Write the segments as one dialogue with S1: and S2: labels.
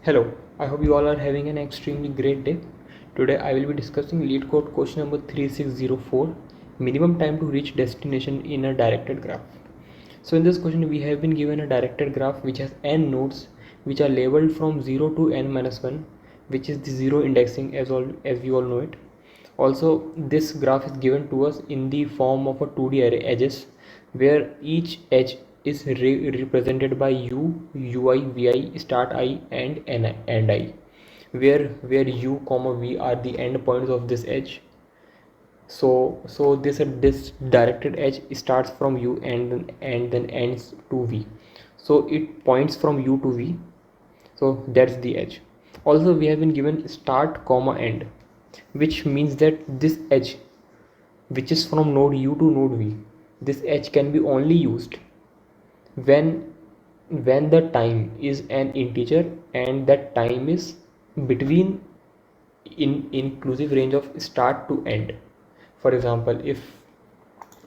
S1: Hello, I hope you all are having an extremely great day. Today I will be discussing lead code question number 3604, minimum time to reach destination in a directed graph. So in this question we have been given a directed graph which has n nodes which are labeled from 0 to n minus 1, which is the zero indexing as we all know it. Also this graph is given to us in the form of a 2D array edges where each edge is represented by u, ui, vi, start I and end I, where u comma v are the end points of this edge. So this directed edge starts from u and then ends to v, so it points from u to v, so that's the edge. Also we have been given start comma end, which means that this edge which is from node u to node v, this edge can be only used when the time is an integer and that time is between in inclusive range of start to end. For example, if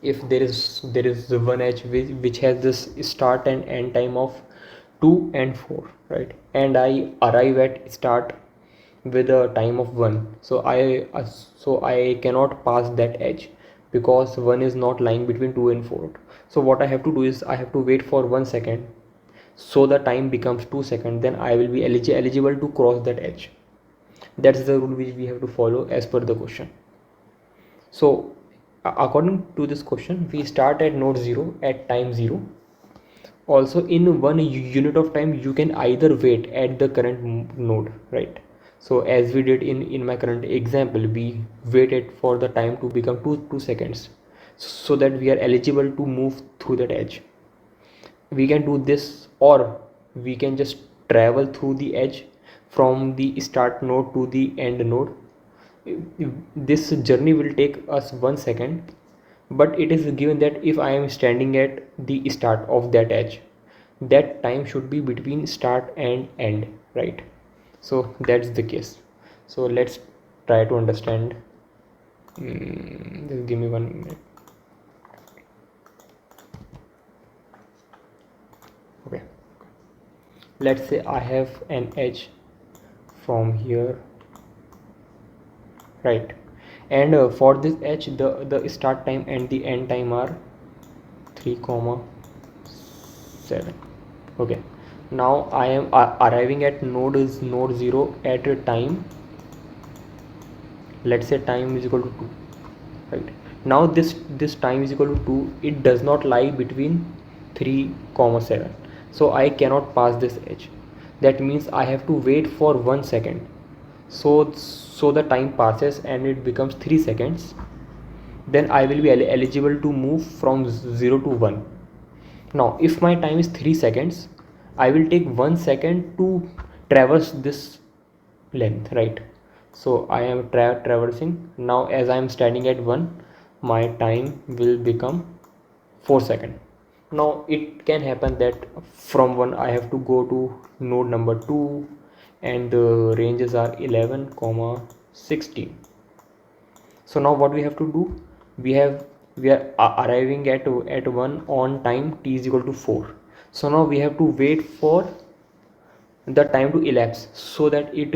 S1: there is one edge which has this start and end time of 2 and 4, right, and I arrive at start with a time of 1, so I cannot pass that edge because 1 is not lying between 2 and 4. So what I have to do is I have to wait for 1 second, so the time becomes 2 seconds, then I will be eligible to cross that edge. That's the rule which we have to follow as per the question. So according to this question, we start at node 0 at time 0. Also in one unit of time you can either wait at the current node, right? So as we did in my current example, we waited for the time to become 2 seconds so that we are eligible to move through that edge. We can do this, or we can just travel through the edge from the start node to the end node. This journey will take us 1 second, but it is given that if I am standing at the start of that edge, that time should be between start and end, right? So that's the case. So let's try to understand. Just give me 1 minute. Okay, let's say I have an edge from here, right, and for this edge the start time and the end time are 3,7. Okay, now I am arriving at node 0 at a time, let's say time is equal to 2, right? Now this time is equal to 2, it does not lie between 3,7, so I cannot pass this edge. That means I have to wait for 1 second, so the time passes and it becomes 3 seconds, then I will be eligible to move from 0 to 1. Now if my time is 3 seconds, I will take 1 second to traverse this length, right? So I am traversing. Now as I am standing at 1, my time will become 4 seconds. Now it can happen that from 1 I have to go to node number 2 and the ranges are 11, 16. So now what we have to do, we are arriving at 1 on time t is equal to 4. So now we have to wait for the time to elapse so that it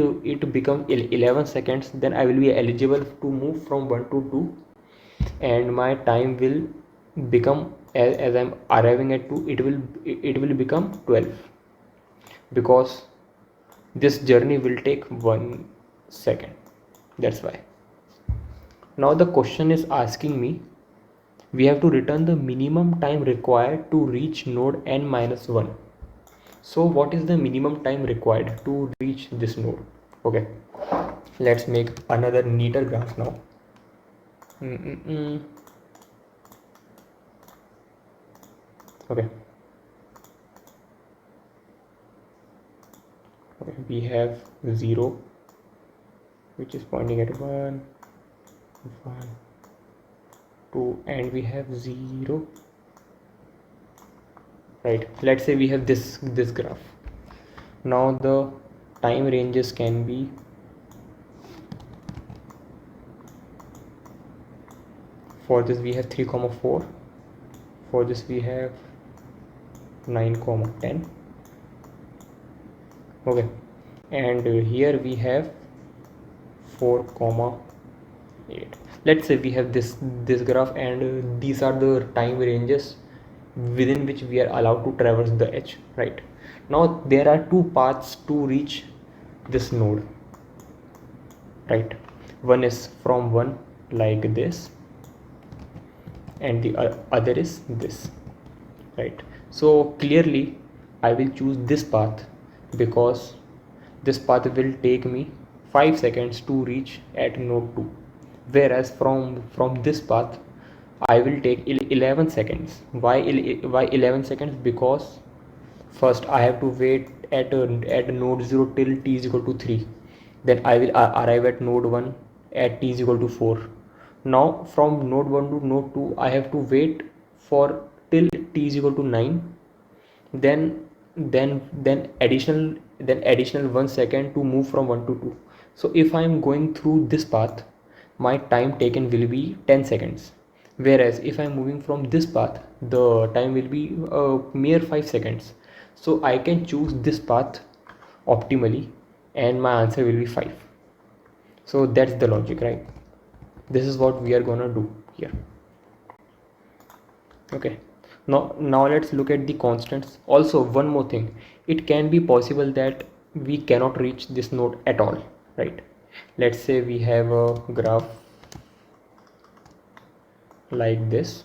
S1: becomes 11 seconds, then I will be eligible to move from 1 to 2 and my time will become, as I'm arriving at 2, it will become 12, because this journey will take 1 second. That's why. Now the question is asking me, we have to return the minimum time required to reach node n minus 1. So what is the minimum time required to reach this node? Okay, let's make another neater graph now. Okay, we have 0 which is pointing at 1, 2, and we have 0, right? Let's say we have this graph. Now the time ranges can be for this we have 3, 4, for this we have 9, 10. Okay, and here we have 4 comma 8. Let's say we have this graph, and these are the time ranges within which we are allowed to traverse the edge, right? Now there are two paths to reach this node, right? One is from 1 like this, and the other is this, right? So clearly I will choose this path because this path will take me 5 seconds to reach at node 2, whereas from this path I will take 11 seconds. Why 11 seconds? Because first I have to wait at node 0 till t is equal to 3, then I will arrive at node 1 at t is equal to 4. Now from node 1 to node 2 I have to wait for till t is equal to 9, then additional 1 second to move from 1 to 2. So if I am going through this path, my time taken will be 10 seconds, whereas if I am moving from this path, the time will be mere 5 seconds. So I can choose this path optimally and my answer will be 5. So that's the logic, right? This is what we are gonna do here. Okay, now let's look at the constants. Also, one more thing, it can be possible that we cannot reach this node at all, right? Let's say we have a graph like this.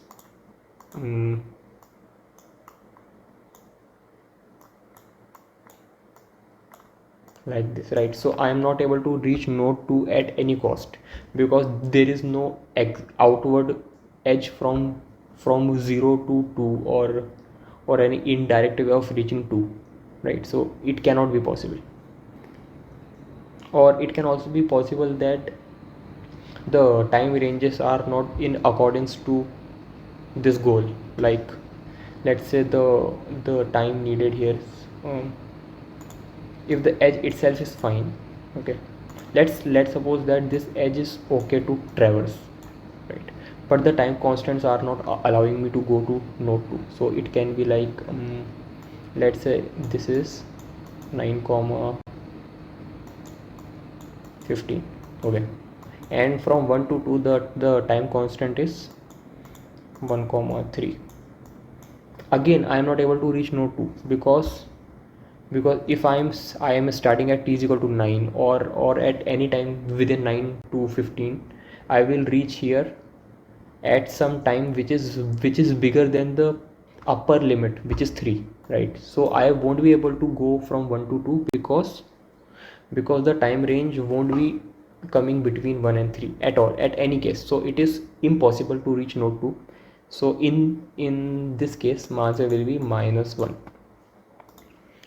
S1: Like this, right? So I am not able to reach node 2 at any cost because there is no outward edge from 0 to 2 or any indirect way of reaching 2, right? So it cannot be possible. Or it can also be possible that the time ranges are not in accordance to this goal. Like let's say the time needed here is, if the edge itself is fine, okay, let's suppose that this edge is okay to traverse, right? But the time constants are not allowing me to go to node 2. So it can be like, let's say this is 9 comma 15, okay, and from 1 to 2 the time constant is 1 comma 3. Again I am not able to reach node 2 because if I am starting at t is equal to 9 or at any time within 9 to 15, I will reach here at some time which is bigger than the upper limit, which is 3, right? So I won't be able to go from 1 to 2 because the time range won't be coming between 1 and 3 at all, at any case. So it is impossible to reach node 2. So in this case my answer will be -1,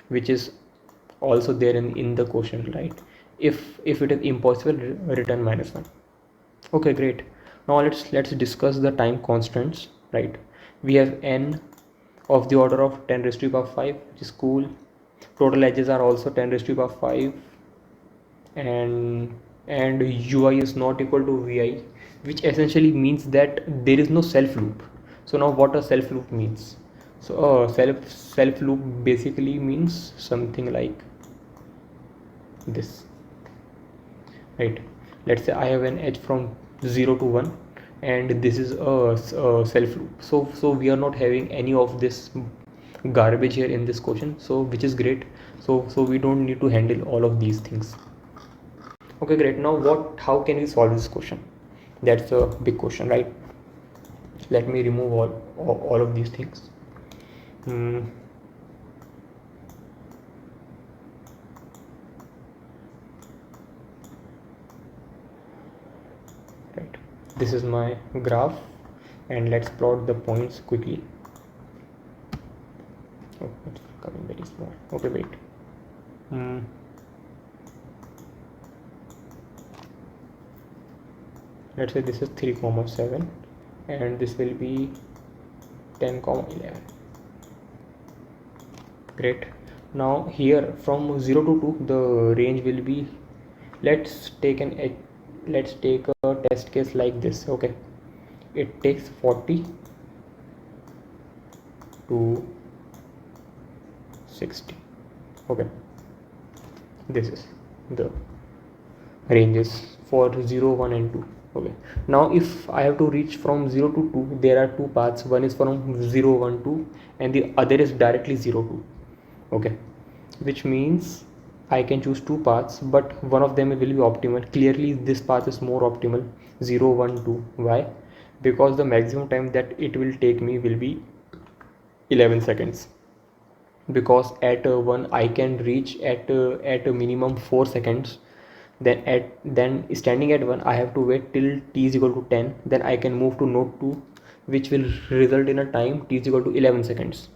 S1: which is also there in the question, right? If it is impossible, return -1. Okay, great. Now let's discuss the time constants, right? We have n of the order of 10 raised to the power 5, which is cool. Total edges are also 10 raised to the power 5, and ui is not equal to vi, which essentially means that there is no self loop. So now what a self loop means? So self loop basically means something like this, right? Let's say I have an edge from 0 to 1 and this is a self loop. So we are not having any of this garbage here in this question, so which is great. So we don't need to handle all of these things. Okay, great. Now how can we solve this question? That's a big question, right? Let me remove all of these things. Right, this is my graph and let's plot the points quickly. Oh, it's becoming very small. Okay, wait. Let's say this is 3 comma 7 and this will be 10 comma 11. Great. Now here from 0 to 2 the range will be, let's take a test case like this. Okay, it takes 40 to 60. Okay, this is the ranges for 0, 1 and 2. Okay, now if I have to reach from 0 to 2, there are two paths. One is from 0, 1, 2 and the other is directly 0, 2. Okay, which means I can choose two paths, but one of them will be optimal. Clearly this path is more optimal, 0, 1, 2. Why? Because the maximum time that it will take me will be 11 seconds, because at 1 I can reach at a minimum 4 seconds. Then standing at 1 I have to wait till t is equal to 10. Then I can move to node 2, which will result in a time t is equal to 11 seconds.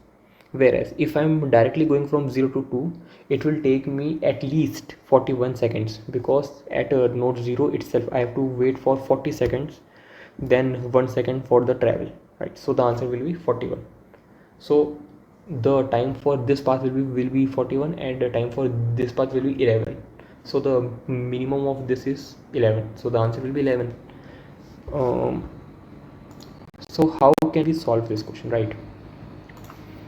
S1: Whereas if I'm directly going from 0 to 2, it will take me at least 41 seconds, because at node 0 itself I have to wait for 40 seconds, then 1 second for the travel, right? So the answer will be 41. So the time for this path will be 41 and the time for this path will be 11. So the minimum of this is 11, so the answer will be 11. So how can we solve this question, right?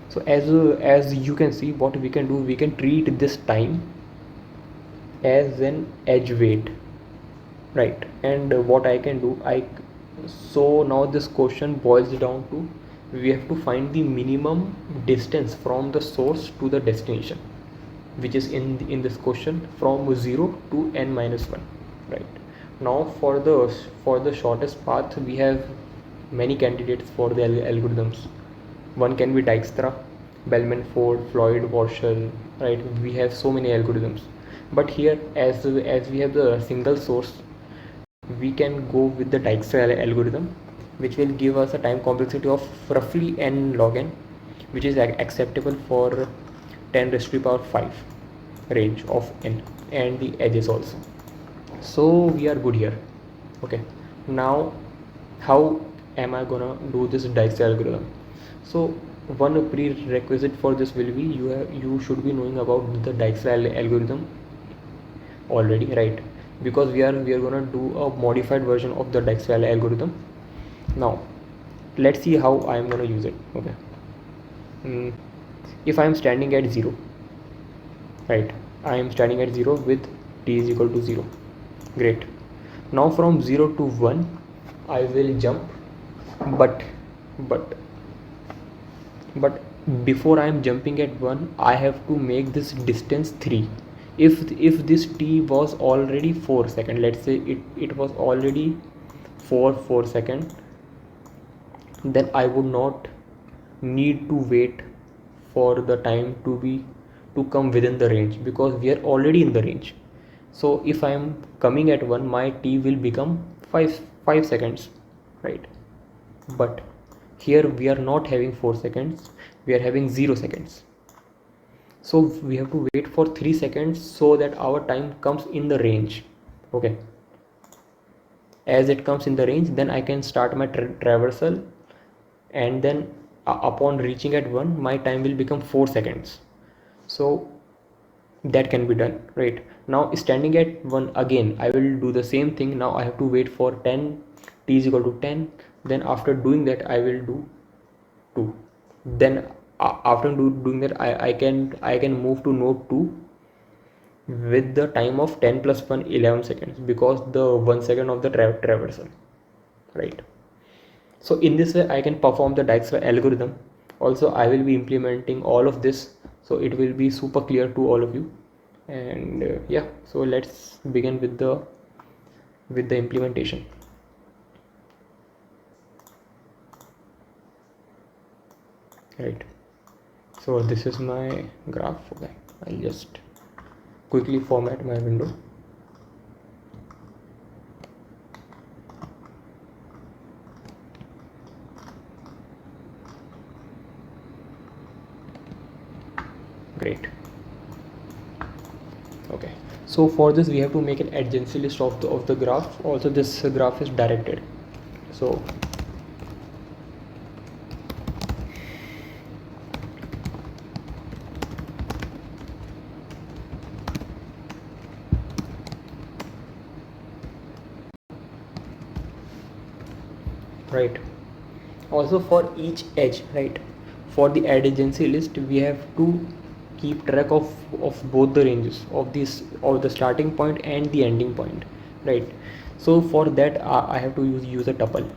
S1: So as you can see, what we can do, we can treat this time as an edge weight, right? And what I can do, so now this question boils down to, we have to find the minimum distance from the source to the destination, which is in this question from 0 to n minus 1, right? Now for the shortest path, we have many candidates for the algorithms. One can be Dijkstra, Bellman, Ford, Floyd, Warshall, right? We have so many algorithms, but here as we have the single source, we can go with the Dijkstra algorithm, which will give us a time complexity of roughly n log n, which is acceptable for 10 raised to the power 5 range of n and the edges also. So we are good here. Okay, now how am I gonna do this Dijkstra algorithm? So one prerequisite for this will be, you should be knowing about the Dijkstra algorithm already, right? Because we are gonna do a modified version of the Dijkstra algorithm. Now let's see how I am gonna use it. Okay, if I am standing at 0, right? I am standing at 0 with t is equal to 0. Great. Now from 0 to 1 I will jump, but before I am jumping at 1, I have to make this distance 3. If this t was already 4 second, let's say it was already 4 second, then I would not need to wait for the time to come within the range, because we are already in the range. So if I am coming at 1, my t will become 5 seconds, right? But here we are not having 4 seconds, we are having 0 seconds. So we have to wait for 3 seconds so that our time comes in the range. Okay, as it comes in the range, then I can start my traversal, and then upon reaching at 1, my time will become 4 seconds. So that can be done, right? Now standing at 1, again I will do the same thing. Now I have to wait for 10, t is equal to 10. Then after doing that I will do 2. Then after doing that I can move to node 2 with the time of 10 plus 1, 11 seconds, because the 1 second of the traversal, right? So in this way I can perform the Dijkstra algorithm. Also I will be implementing all of this, so it will be super clear to all of you. And yeah, so let's begin with the implementation. Right, so this is my graph. Okay, I'll just quickly format my window. Great. Okay, so for this we have to make an adjacency list of the graph. Also this graph is directed, so right. Also for each edge, right, for the adjacency list we have to keep track of both the ranges of this, of the starting point and the ending point, right? So for that I have to use a tuple.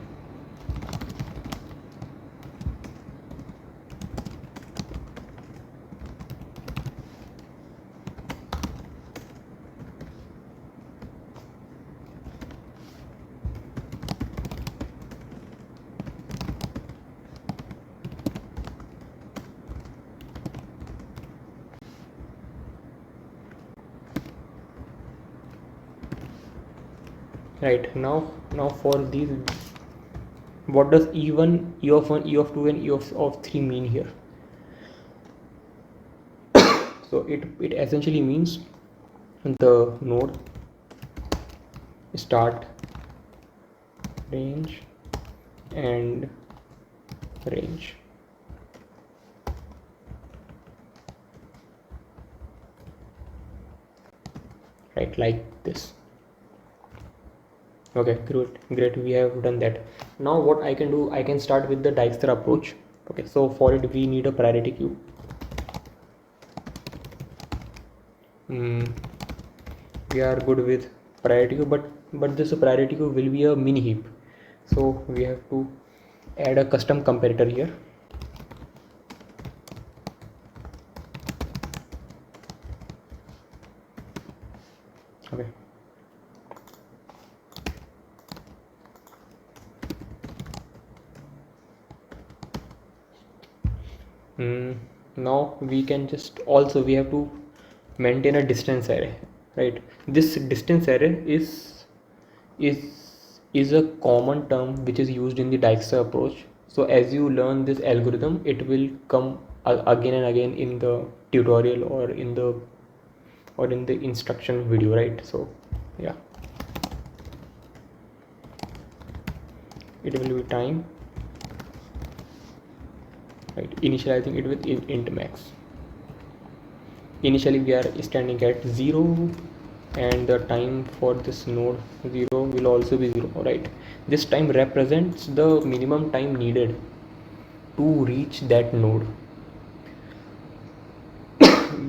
S1: Right, now for these, what does e1, e of 1, e of 2 and e of 3 mean here? So it essentially means the node start, range and range. Right, like this. Okay, great, we have done that. Now what I can do, I can start with the Dijkstra approach. Okay, so for it we need a priority queue. We are good with priority queue, but this priority queue will be a mini heap, so we have to add a custom comparator here. Okay, now we can just, also we have to maintain a distance array, right? This distance array is a common term which is used in the Dijkstra approach. So as you learn this algorithm, it will come again and again in the tutorial or in the instruction video, right? So yeah, it will be time, right? Initializing it with int max. Initially we are standing at 0, and the time for this node 0 will also be 0, right? This time represents the minimum time needed to reach that node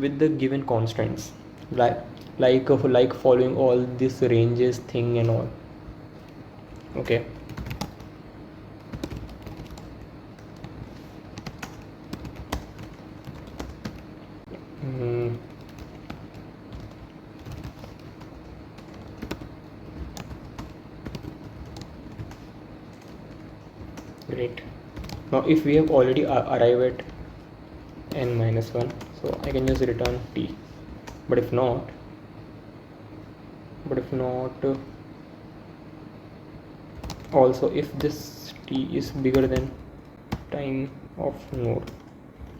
S1: with the given constraints, like following all this ranges thing and all. Okay, great. Now if we have already arrived at n minus 1, so I can just return t. But if not, also if this t is bigger than time of node,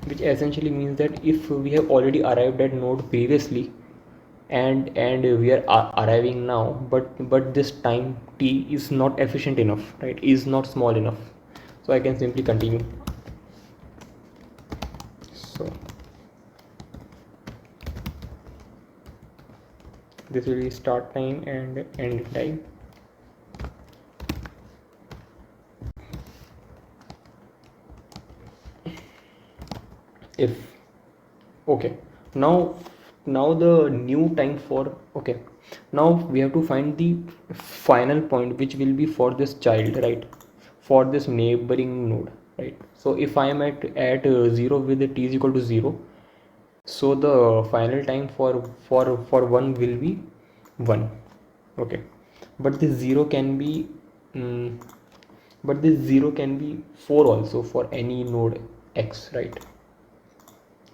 S1: which essentially means that if we have already arrived at node previously and we are arriving now, but this time t is not efficient enough, right? Is not small enough, so I can simply continue. So this will be start time and end time. If okay, now the new time for, okay, now we have to find the final point which will be for this child, right? For this neighboring node, right? So if I am at 0 with the t is equal to 0, so the final time for 1 will be 1. Okay, but this 0 can be but this 0 can be 4 also for any node x, right?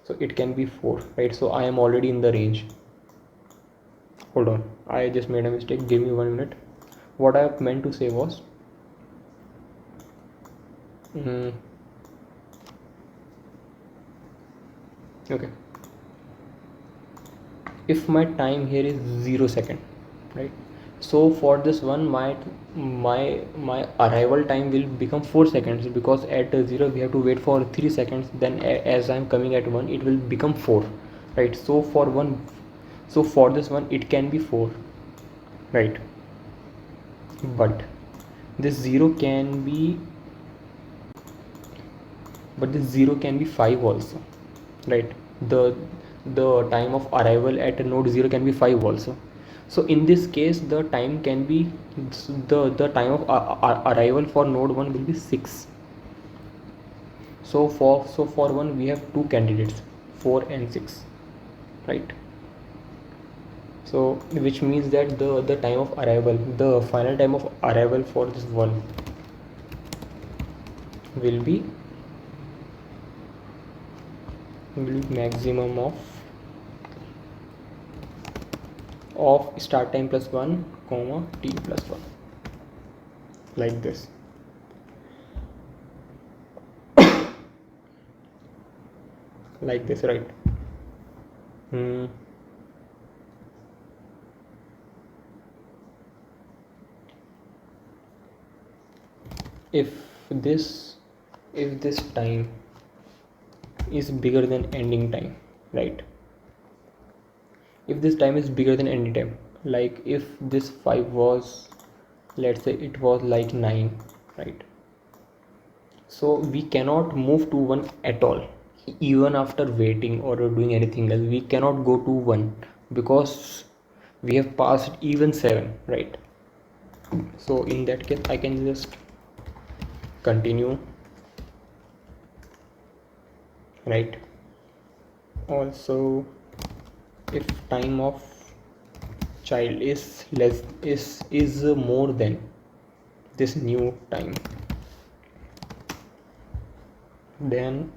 S1: So it can be 4, right? So I am already in the range. Hold on, I just made a mistake, give me 1 minute. What I meant to say was okay, if my time here is 0 second, right? So for this one, my arrival time will become 4 seconds, because at 0 we have to wait for 3 seconds, then as I'm coming at 1 it will become 4, right? So for this one it can be 4, right? But this 0 can be 5 also, right? the time of arrival at node 0 can be 5 also. So in this case the time can be the time of arrival for node 1 will be 6. So for one we have two candidates, 4 and 6, right? So which means that the time of arrival, the final time of arrival for this one will be maximum of start time plus 1 comma t plus 1, like this. Like this, right? If this time is bigger than ending time, right? If this time is bigger than ending time, like if this 5 was, let's say it was like 9, right? So we cannot move to 1 at all, even after waiting or doing anything else. We cannot go to 1 because we have passed even 7, right? So in that case I can just continue, right? Also, if time of child is more than this new time, then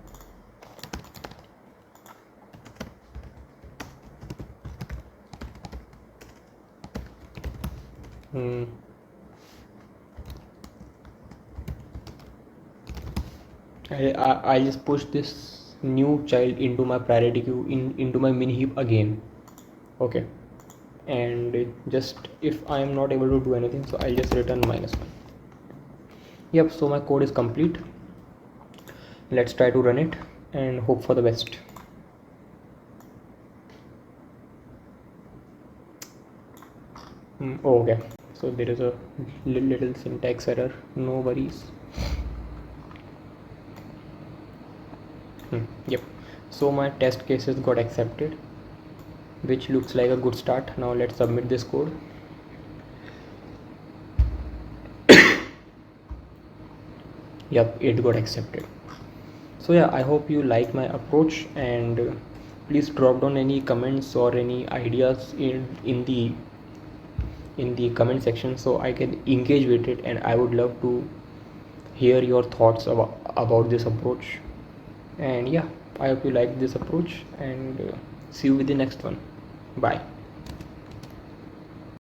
S1: I just push this new child into my priority queue, into my mini heap again. Okay, and just if I am not able to do anything, so I'll just return -1. Yep, so my code is complete. Let's try to run it and hope for the best. Okay, so there is a little syntax error, no worries. Yep, so my test cases got accepted, which looks like a good start. Now let's submit this code. Yep, it got accepted. So yeah, I hope you like my approach, and please drop down any comments or any ideas in the comment section so I can engage with it, and I would love to hear your thoughts about this approach. And yeah, I hope you like this approach, and see you with the next one. Bye.